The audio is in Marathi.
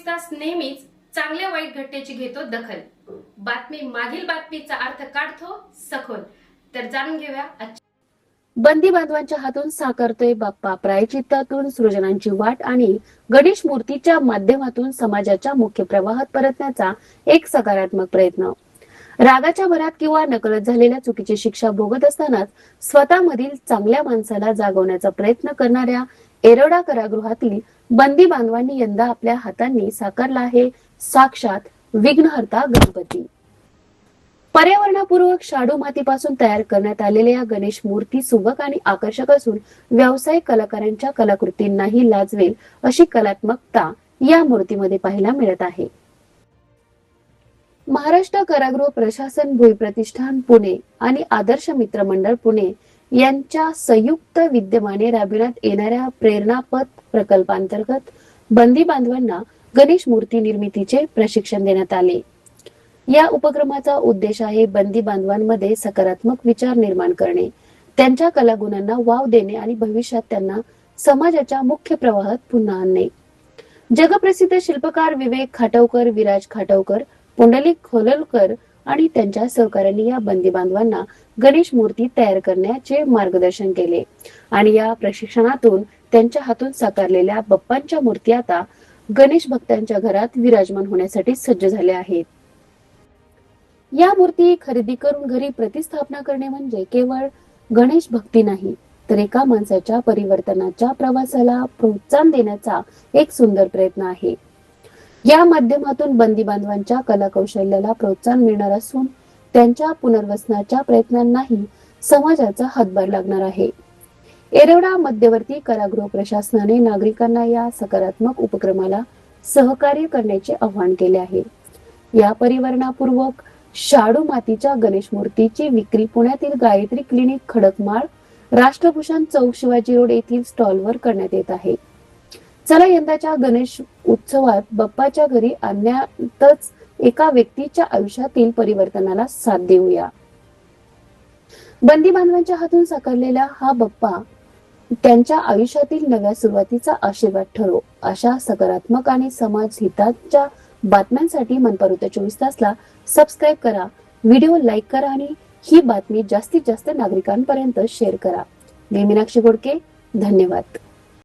तास नेहमीच चांगल्या वाईट घटनेची घेतो दखल. बातमी मागील बातमीचा अर्थ काढतो सखोल. तर जाणून घेऊया बंदी बांधवांच्या हातून साकारतोय बाप्पा. प्रायचित्तातून सृजनांची वाट आणि गणेश मूर्तीच्या माध्यमातून समाजाच्या मुख्य प्रवाहात परतण्याचा एक सकारात्मक प्रयत्न. रागाच्या भरात किंवा नकळत झालेल्या चुकीची शिक्षा भोगत असतानाच स्वतःमधील चांगल्या माणसाला जागवण्याचा प्रयत्न करणाऱ्या येरवडा कारागृहातील बंदी बांधवांनी यंदा आपल्या हातांनी साकारला आहे साक्षात विघ्नहर्ता गणपती. पर्यावरणपूर्वक शाडू मातीपासून तयार करण्यात आलेल्या या गणेश मूर्ती सुबक आणि आकर्षक असून व्यावसायिक कलाकारांच्या कलाकृतींनाही लाजवेल अशी कलात्मकता या मूर्तीमध्ये पाहायला मिळत आहे. महाराष्ट्र कारागृह प्रशासन, भुई प्रतिष्ठान पुणे आणि आदर्श मित्र मंडळ पुणे यांच्या संयुक्त विद्यमाने राबविण्यात येणाऱ्या प्रेरणा पथ प्रकल्पांतर्गत बंदी बांधवांना गणेश मूर्ती निर्मितीचे प्रशिक्षण देण्यात आले. या उपक्रमाचा उद्देश आहे बंदी बांधवांमध्ये सकारात्मक विचार निर्माण करणे, त्यांच्या कलागुणांना वाव देणे आणि भविष्यात त्यांना समाजाच्या मुख्य प्रवाहात पुन्हा आणणे. जगप्रसिद्ध शिल्पकार विवेक खाटवकर, विराज खाटवकर, पुंडलिक खोलकर आणि त्यांच्या सहकाऱ्यांनी या बंदी बांधवांना गणेश मूर्ती तयार करण्याचे मार्गदर्शन केले आणि या प्रशिक्षणातून त्यांच्या हातून साकारलेल्या बाप्पांच्या मूर्ती आता गणेश भक्तांच्या घरात विराजमान होण्यासाठी सज्ज झाल्या आहेत. या मूर्ती खरेदी करून घरी प्रतिस्थापना करणे म्हणजे केवळ गणेश भक्ती नाही, तर एका माणसाच्या परिवर्तनाच्या प्रवासाला प्रोत्साहन देण्याचा एक सुंदर प्रयत्न आहे. या माध्यमातून बंदी बांधवांच्या कला कौशल्याला प्रोत्साहन मिळणार असून त्यांच्या पुनर्वसनाच्या प्रयत्नांनाही समाजाचा हातभार लागणार आहे. येरवडा मध्यवर्ती कारागृह प्रशासनाने नागरिकांना या सकारात्मक उपक्रमाला सहकार्य करण्याचे आवाहन केले आहे. या परिवर्तनापूर्वक शाडू मातीच्या गणेश मूर्तीची विक्री पुण्यातील गायत्री क्लिनिक, खडकमाळ, राष्ट्रभूषण चौक, शिवाजी रोड येथील स्टॉलवर करण्यात येत आहे. चला यंदाच्या गणेश उत्सवात बाप्पाच्या घरी आणण्यातच एका व्यक्तीच्या आयुष्यातील परिवर्तनाला साथ देऊया. बंदी बांधवांच्या हातून साकारलेला हा बाप्पा त्यांच्या आयुष्यातील नव्या सुरुवातीचा आशीर्वाद ठरो. अशा सकारात्मक आणि समाज हिताच्या बातम्यांसाठी मनपारुता 24 तासला सबस्क्राईब करा, व्हिडिओ लाईक करा आणि ही बातमी जास्तीत जास्त नागरिकांपर्यंत शेअर करा. मी मीनाक्षी गोडके, धन्यवाद.